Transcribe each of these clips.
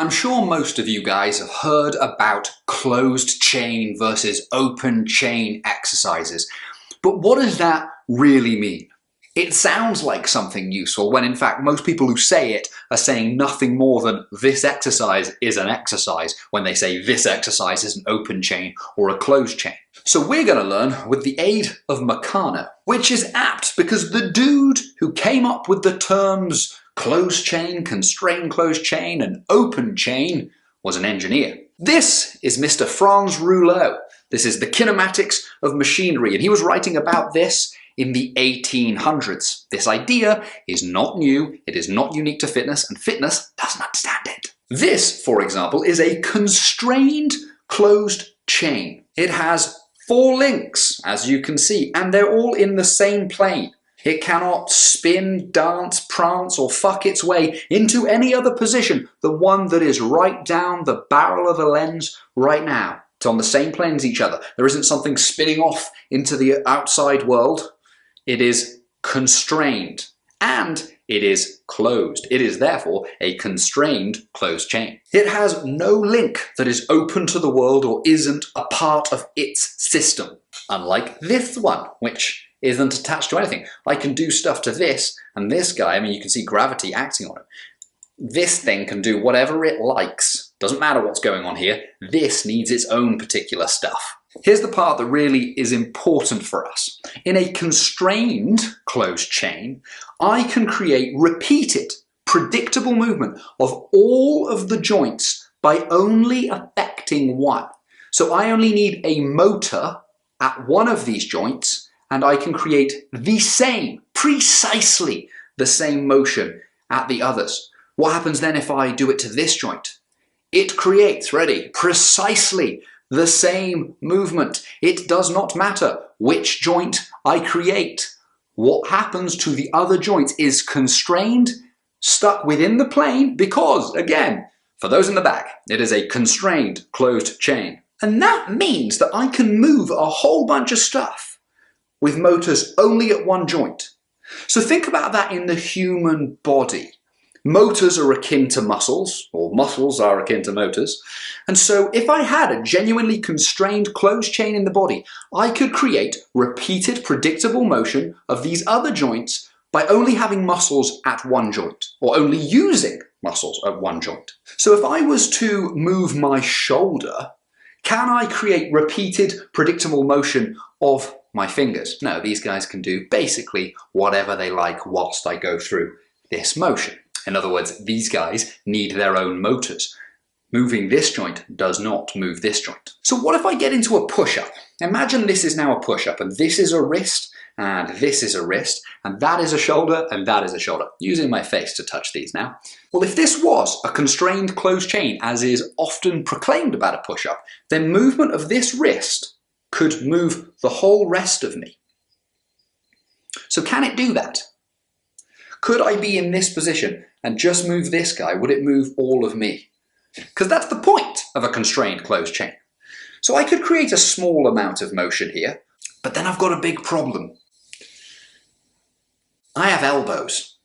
I'm sure most of you guys have heard about closed chain versus open chain exercises, but what does that really mean? It sounds like something useful when in fact most people who say it are saying nothing more than this exercise is an exercise when they say this exercise is an open chain or a closed chain. So we're going to learn with the aid of Meccano, which is apt because the dude who came up with the terms closed chain, constrained closed chain, and open chain was an engineer. This is Mr. Franz Rouleau. This is the kinematics of machinery, and he was writing about this in the 1800s. This idea is not new, it is not unique to fitness, and fitness doesn't understand it. This, for example, is a constrained closed chain. It has 4 links, as you can see, and they're all in the same plane. It cannot spin, dance, prance, or fuck its way into any other position, the one that is right down the barrel of a lens right now. It's on the same plane as each other. There isn't something spinning off into the outside world. It is constrained, and it is closed. It is therefore a constrained closed chain. It has no link that is open to the world or isn't a part of its system, unlike this one, which isn't attached to anything. I can do stuff to this, and this guy, I mean, you can see gravity acting on it. This thing can do whatever it likes. Doesn't matter what's going on here. This needs its own particular stuff. Here's the part that really is important for us. In a constrained closed chain, I can create repeated, predictable movement of all of the joints by only affecting one. So I only need a motor at one of these joints, and I can create the same, precisely the same motion at the others. What happens then if I do it to this joint? It creates, ready, precisely the same movement. It does not matter which joint I create. What happens to the other joints is constrained, stuck within the plane, because, again, for those in the back, it is a constrained closed chain. And that means that I can move a whole bunch of stuff with motors only at one joint. So think about that in the human body. Motors are akin to muscles, or muscles are akin to motors. And so if I had a genuinely constrained closed chain in the body, I could create repeated predictable motion of these other joints by only having muscles at one joint, or only using muscles at one joint. So if I was to move my shoulder, can I create repeated predictable motion of my fingers? No, these guys can do basically whatever they like whilst I go through this motion. In other words, these guys need their own motors. Moving this joint does not move this joint. So what if I get into a push-up? Imagine this is now a push-up, and this is a wrist, and this is a wrist, and that is a shoulder, and that is a shoulder. Using my face to touch these now. Well, if this was a constrained closed chain, as is often proclaimed about a push-up, then movement of this wrist could move the whole rest of me. So can it do that? Could I be in this position and just move this guy? Would it move all of me? Because that's the point of a constrained closed chain. So I could create a small amount of motion here, but then I've got a big problem. I have elbows.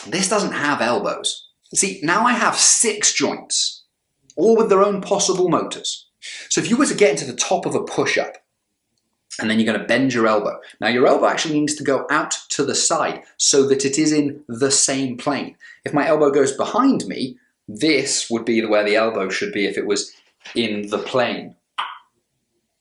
This doesn't have elbows. See, now I have 6 joints, all with their own possible motors. So if you were to get into the top of a push-up, and then you're going to bend your elbow. Now your elbow actually needs to go out to the side so that it is in the same plane. If my elbow goes behind me, this would be where the elbow should be if it was in the plane.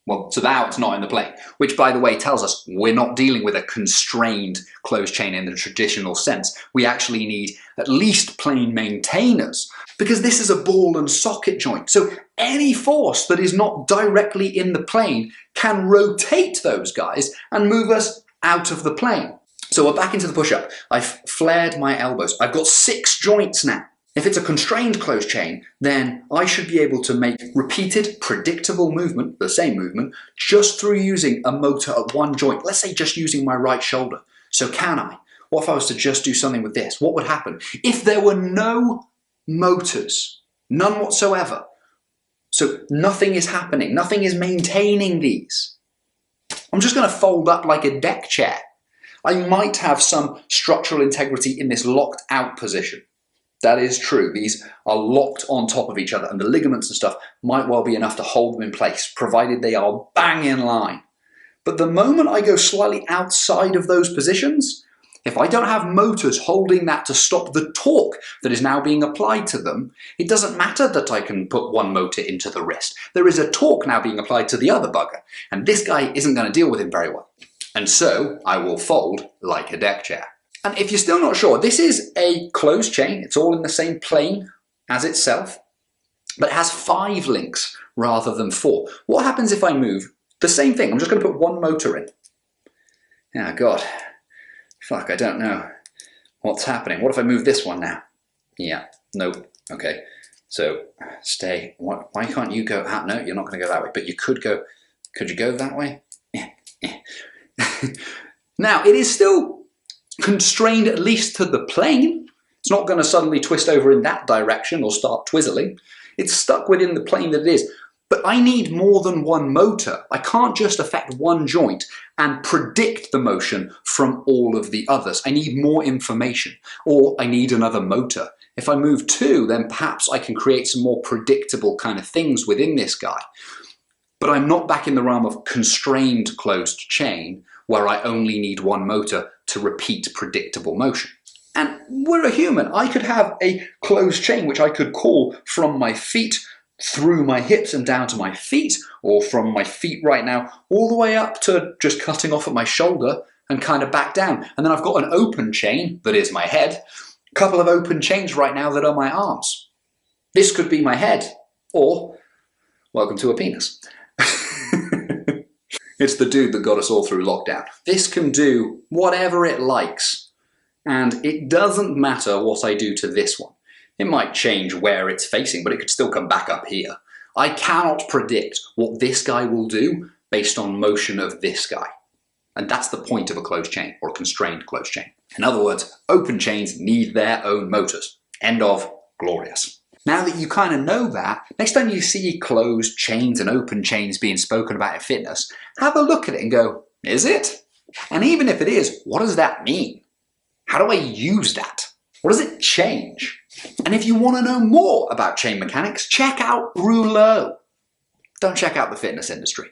Well, so now it's not in the plane, which by the way tells us we're not dealing with a constrained closed chain in the traditional sense. We actually need at least plane maintainers, because this is a ball and socket joint. So any force that is not directly in the plane can rotate those guys and move us out of the plane. So we're back into the push-up. I've flared my elbows. I've got 6 joints now. If it's a constrained closed chain, then I should be able to make repeated, predictable movement, the same movement, just through using a motor at one joint. Let's say just using my right shoulder. So can I? What if I was to just do something with this? What would happen? If there were no motors, none whatsoever, so nothing is happening, nothing is maintaining these, I'm just going to fold up like a deck chair. I might have some structural integrity in this locked out position. That is true. These are locked on top of each other, and the ligaments and stuff might well be enough to hold them in place, provided they are bang in line. But the moment I go slightly outside of those positions, if I don't have motors holding that to stop the torque that is now being applied to them, it doesn't matter that I can put one motor into the wrist. There is a torque now being applied to the other bugger, and this guy isn't going to deal with him very well. And so I will fold like a deck chair. And if you're still not sure, this is a closed chain. It's all in the same plane as itself, but it has 5 links rather than 4. What happens if I move the same thing? I'm just going to put one motor in. Oh God. Fuck, I don't know what's happening. What if I move this one now? Yeah, nope. Okay, so stay. Why can't you go? No, you're not going to go that way, but you could go. Could you go that way? Yeah. Now, it is still constrained at least to the plane. It's not going to suddenly twist over in that direction or start twizzling. It's stuck within the plane that it is. But I need more than one motor. I can't just affect one joint and predict the motion from all of the others. I need more information, or I need another motor. If I move 2, then perhaps I can create some more predictable kind of things within this guy. But I'm not back in the realm of constrained closed chain, where I only need one motor to repeat predictable motion. And we're a human. I could have a closed chain which I could call from my feet through my hips and down to my feet, or from my feet right now all the way up to just cutting off at my shoulder and kind of back down. And then I've got an open chain that is my head, a couple of open chains right now that are my arms. This could be my head, or welcome to a penis. It's the dude that got us all through lockdown. This can do whatever it likes, and it doesn't matter what I do to this one. It might change where it's facing, but it could still come back up here. I cannot predict what this guy will do based on motion of this guy. And that's the point of a closed chain, or a constrained closed chain. In other words, open chains need their own motors. End of. Glorious. Now that you kind of know that, next time you see closed chains and open chains being spoken about in fitness, have a look at it and go, is it? And even if it is, what does that mean? How do I use that? What does it change? And if you want to know more about chain mechanics, check out Rouleau. Don't check out the fitness industry.